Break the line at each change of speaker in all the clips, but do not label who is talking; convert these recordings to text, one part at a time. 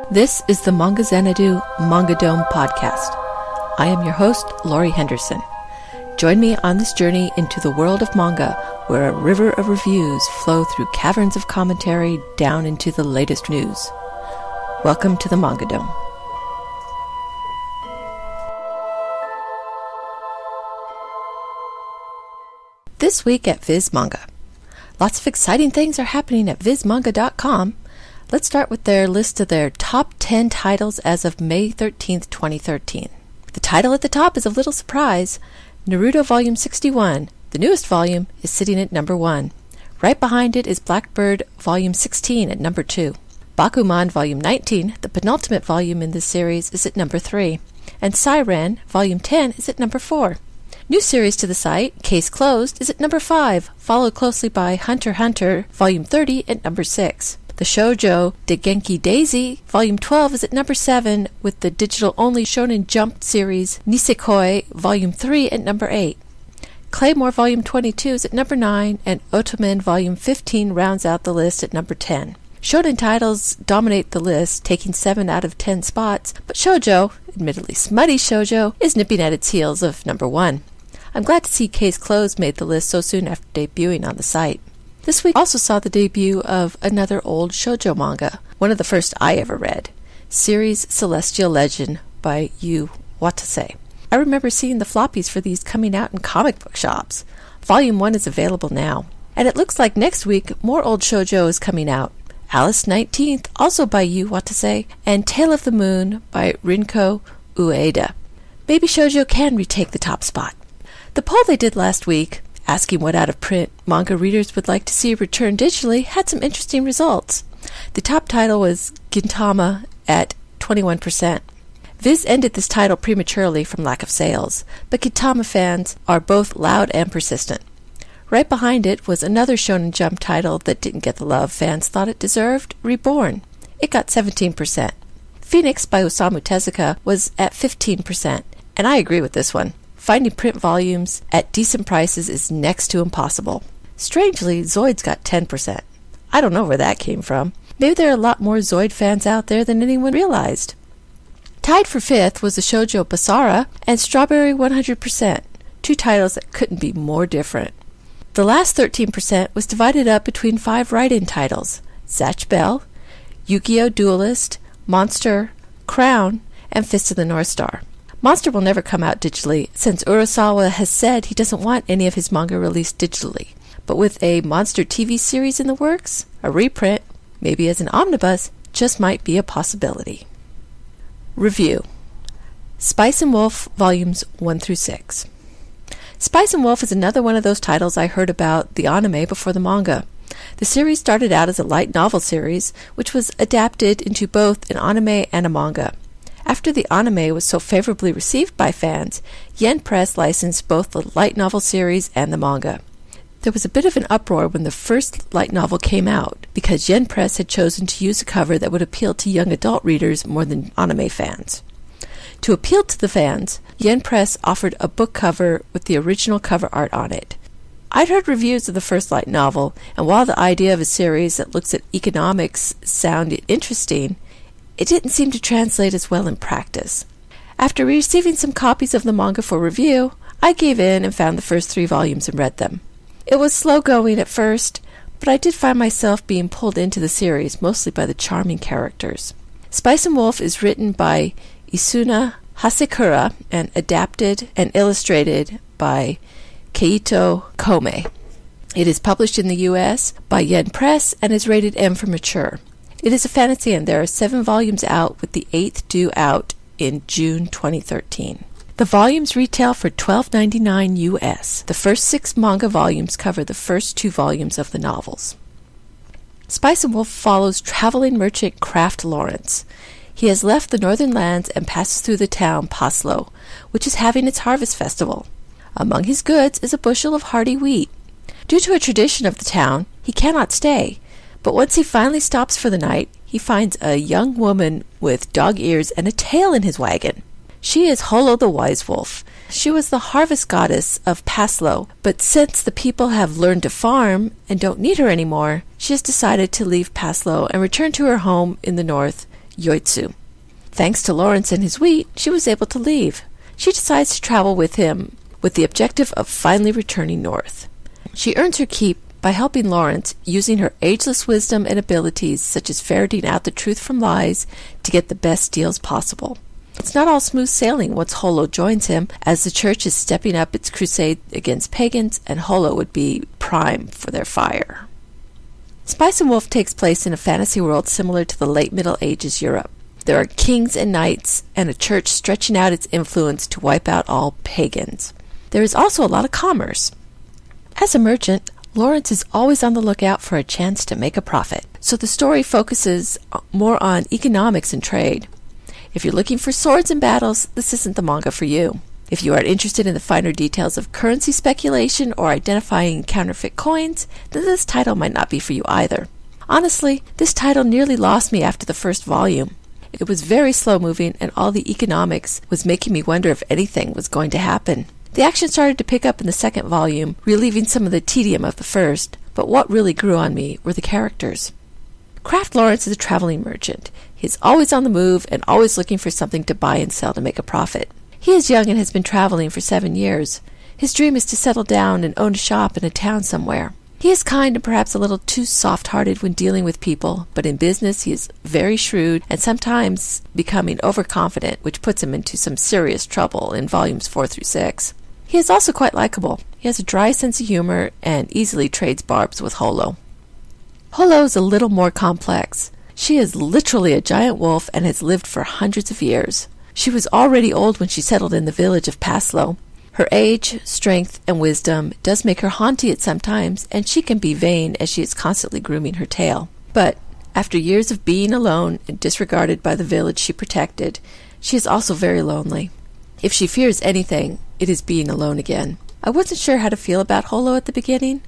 This is the Manga Xanadu Manga Dome podcast. I am your host, Laurie Henderson. Join me on this journey into the world of manga, where a river of reviews flow through caverns of commentary down into the latest news. Welcome to the Manga Dome. This week at Viz Manga. Lots of exciting things are happening at vizmanga.com. Let's start with their list of their top 10 titles as of May 13th, 2013. The title at the top is a little surprise. Naruto Volume 61, the newest volume, is sitting at number 1. Right behind it is Blackbird Volume 16 at number 2. Bakuman Volume 19, the penultimate volume in this series, is at number 3. And Siren Volume 10 is at number 4. New series to the site, Case Closed, is at number 5, followed closely by Hunter x Hunter Volume 30 at number 6. The shoujo Degenki Daisy Volume 12 is at number 7, with the digital-only Shonen Jump series Nisekoi Volume 3 at number 8. Claymore Volume 22 is at number 9, and Ottoman Volume 15 rounds out the list at number 10. Shonen titles dominate the list, taking 7 out of 10 spots, but shoujo, admittedly smutty shoujo, is nipping at its heels of number 1. I'm glad to see Case Closed made the list so soon after debuting on the site. This week also saw the debut of another old shoujo manga, one of the first I ever read, series Celestial Legend by Yu Watase. I remember seeing the floppies for these coming out in comic book shops. Volume 1 is available now. And it looks like next week more old shoujo is coming out. Alice 19th, also by Yu Watase, and Tale of the Moon by Rinko Ueda. Maybe shoujo can retake the top spot. The poll they did last week, asking what out-of-print manga readers would like to see return digitally, had some interesting results. The top title was Gintama at 21%. Viz ended this title prematurely from lack of sales, but Gintama fans are both loud and persistent. Right behind it was another Shonen Jump title that didn't get the love fans thought it deserved, Reborn. It got 17%. Phoenix by Osamu Tezuka was at 15%, and I agree with this one. Finding print volumes at decent prices is next to impossible. Strangely, Zoid's got 10%. I don't know where that came from. Maybe there are a lot more Zoid fans out there than anyone realized. Tied for 5th was the shoujo Basara and Strawberry 100%, two titles that couldn't be more different. The last 13% was divided up between 5 write-in titles: Zatch Bell, Yu-Gi-Oh! Duelist, Monster, Crown, and Fist of the North Star. Monster will never come out digitally, since Urasawa has said he doesn't want any of his manga released digitally. But with a Monster TV series in the works, a reprint, maybe as an omnibus, just might be a possibility. Review: Spice and Wolf Volumes 1 through 6. Spice and Wolf is another one of those titles I heard about the anime before the manga. The series started out as a light novel series, which was adapted into both an anime and a manga. After the anime was so favorably received by fans, Yen Press licensed both the light novel series and the manga. There was a bit of an uproar when the first light novel came out, because Yen Press had chosen to use a cover that would appeal to young adult readers more than anime fans. To appeal to the fans, Yen Press offered a book cover with the original cover art on it. I'd heard reviews of the first light novel, and while the idea of a series that looks at economics sounded interesting, it didn't seem to translate as well in practice. After receiving some copies of the manga for review, I gave in and found the first 3 volumes and read them. It was slow going at first, but I did find myself being pulled into the series, mostly by the charming characters. Spice and Wolf is written by Isuna Hasekura and adapted and illustrated by Keito Kome. It is published in the U.S. by Yen Press and is rated M for mature. It is a fantasy, and there are 7 volumes out, with the 8th due out in June 2013. The volumes retail for $12.99 US. The first 6 manga volumes cover the first 2 volumes of the novels. Spice and Wolf follows traveling merchant Kraft Lawrence. He has left the northern lands and passes through the town Paslo, which is having its harvest festival. Among his goods is a bushel of hearty wheat. Due to a tradition of the town, he cannot stay, but once he finally stops for the night, he finds a young woman with dog ears and a tail in his wagon. She is Holo the Wise Wolf. She was the harvest goddess of Paslo, but since the people have learned to farm and don't need her anymore, she has decided to leave Paslo and return to her home in the north, Yoitsu. Thanks to Lawrence and his wheat, she was able to leave. She decides to travel with him with the objective of finally returning north. She earns her keep by helping Lawrence, using her ageless wisdom and abilities such as ferreting out the truth from lies to get the best deals possible. It's not all smooth sailing once Holo joins him, as the church is stepping up its crusade against pagans, and Holo would be prime for their fire. Spice and Wolf takes place in a fantasy world similar to the late Middle Ages Europe. There are kings and knights, and a church stretching out its influence to wipe out all pagans. There is also a lot of commerce. As a merchant, Lawrence is always on the lookout for a chance to make a profit, so the story focuses more on economics and trade. If you're looking for swords and battles, this isn't the manga for you. If you are interested in the finer details of currency speculation or identifying counterfeit coins, then this title might not be for you either. Honestly, this title nearly lost me after the first volume. It was very slow-moving, and all the economics was making me wonder if anything was going to happen. The action started to pick up in the second volume, relieving some of the tedium of the first, but what really grew on me were the characters. Kraft Lawrence is a traveling merchant. He is always on the move and always looking for something to buy and sell to make a profit. He is young and has been traveling for 7 years. His dream is to settle down and own a shop in a town somewhere. He is kind and perhaps a little too soft-hearted when dealing with people, but in business he is very shrewd and sometimes becoming overconfident, which puts him into some serious trouble in volumes 4 through 6. He is also quite likable. He has a dry sense of humor and easily trades barbs with Holo. Holo is a little more complex. She is literally a giant wolf and has lived for hundreds of years. She was already old when she settled in the village of Paslow. Her age, strength, and wisdom does make her haughty at some times, and she can be vain as she is constantly grooming her tail. But after years of being alone and disregarded by the village she protected, she is also very lonely. If she fears anything, it is being alone again. I wasn't sure how to feel about Holo at the beginning.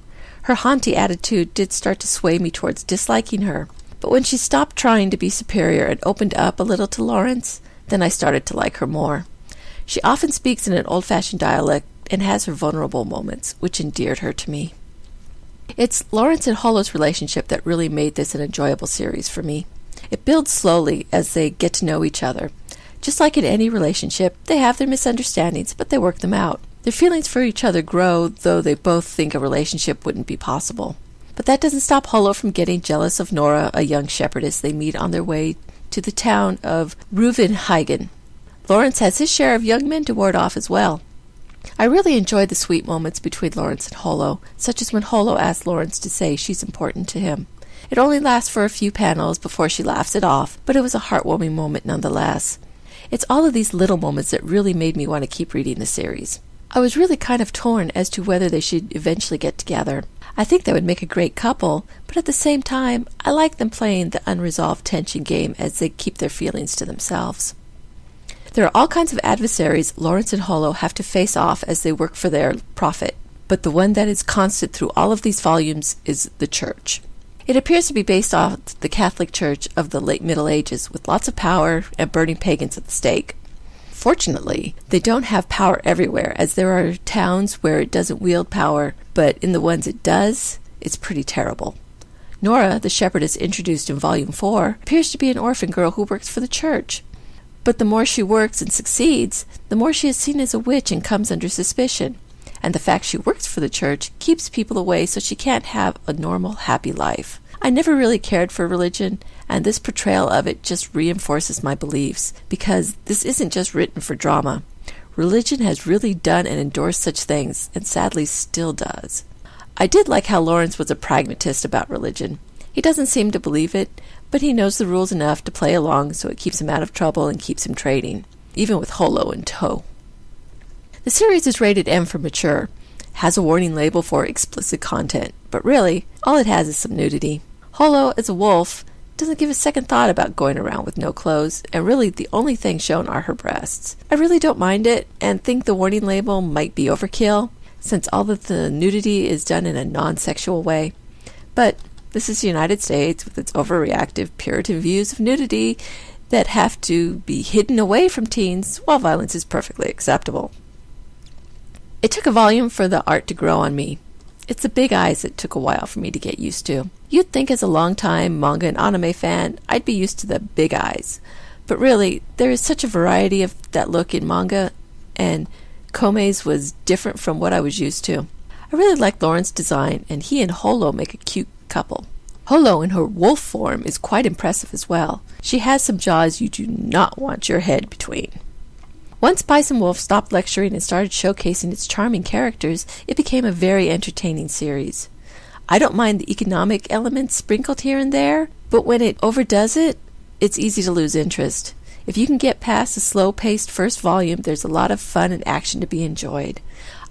Her haughty attitude did start to sway me towards disliking her, but when she stopped trying to be superior and opened up a little to Lawrence, then I started to like her more. She often speaks in an old-fashioned dialect and has her vulnerable moments, which endeared her to me. It's Lawrence and Holo's relationship that really made this an enjoyable series for me. It builds slowly as they get to know each other. Just like in any relationship, they have their misunderstandings, but they work them out. Their feelings for each other grow, though they both think a relationship wouldn't be possible. But that doesn't stop Holo from getting jealous of Nora, a young shepherdess they meet on their way to the town of Reuvenhagen. Lawrence has his share of young men to ward off as well. I really enjoyed the sweet moments between Lawrence and Holo, such as when Holo asks Lawrence to say she's important to him. It only lasts for a few panels before she laughs it off, but it was a heartwarming moment nonetheless. It's all of these little moments that really made me want to keep reading the series. I was really kind of torn as to whether they should eventually get together. I think they would make a great couple, but at the same time, I like them playing the unresolved tension game as they keep their feelings to themselves. There are all kinds of adversaries Lawrence and Holo have to face off as they work for their profit, but the one that is constant through all of these volumes is the church. It appears to be based off the Catholic Church of the late Middle Ages, with lots of power and burning pagans at the stake. Fortunately, they don't have power everywhere, as there are towns where it doesn't wield power, but in the ones it does, it's pretty terrible. Nora, the shepherdess introduced in Volume 4, appears to be an orphan girl who works for the church. But the more she works and succeeds, the more she is seen as a witch and comes under suspicion. And the fact she works for the church keeps people away so she can't have a normal, happy life. I never really cared for religion, and this portrayal of it just reinforces my beliefs, because this isn't just written for drama. Religion has really done and endorsed such things, and sadly still does. I did like how Lawrence was a pragmatist about religion. He doesn't seem to believe it, but he knows the rules enough to play along so it keeps him out of trouble and keeps him trading, even with Holo in tow. The series is rated M for mature, has a warning label for explicit content, but really, all it has is some nudity. Holo, as a wolf, doesn't give a second thought about going around with no clothes, and really the only thing shown are her breasts. I really don't mind it, and think the warning label might be overkill, since all of the nudity is done in a non-sexual way. But this is the United States with its overreactive Puritan views of nudity that have to be hidden away from teens, while violence is perfectly acceptable. It took a volume for the art to grow on me. It's the big eyes that took a while for me to get used to. You'd think as a long-time manga and anime fan, I'd be used to the big eyes. But really, there is such a variety of that look in manga, and Kome's was different from what I was used to. I really like Lauren's design, and he and Holo make a cute couple. Holo in her wolf form is quite impressive as well. She has some jaws you do not want your head between. Once Bison Wolf stopped lecturing and started showcasing its charming characters, it became a very entertaining series. I don't mind the economic elements sprinkled here and there, but when it overdoes it, it's easy to lose interest. If you can get past the slow-paced first volume, there's a lot of fun and action to be enjoyed.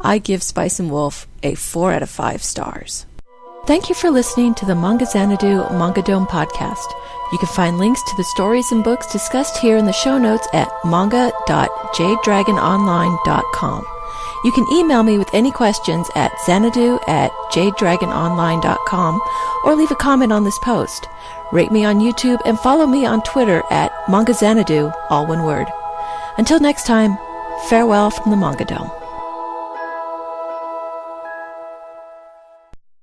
I give Spice and Wolf a 4 out of 5 stars. Thank you for listening to the Manga Xanadu Manga Dome podcast. You can find links to the stories and books discussed here in the show notes at manga.jadedragononline.com. You can email me with any questions at xanadu@jadedragononline.com or leave a comment on this post. Rate me on YouTube and follow me on Twitter at Manga Xanadu, all one word. Until next time, farewell from the Manga Dome.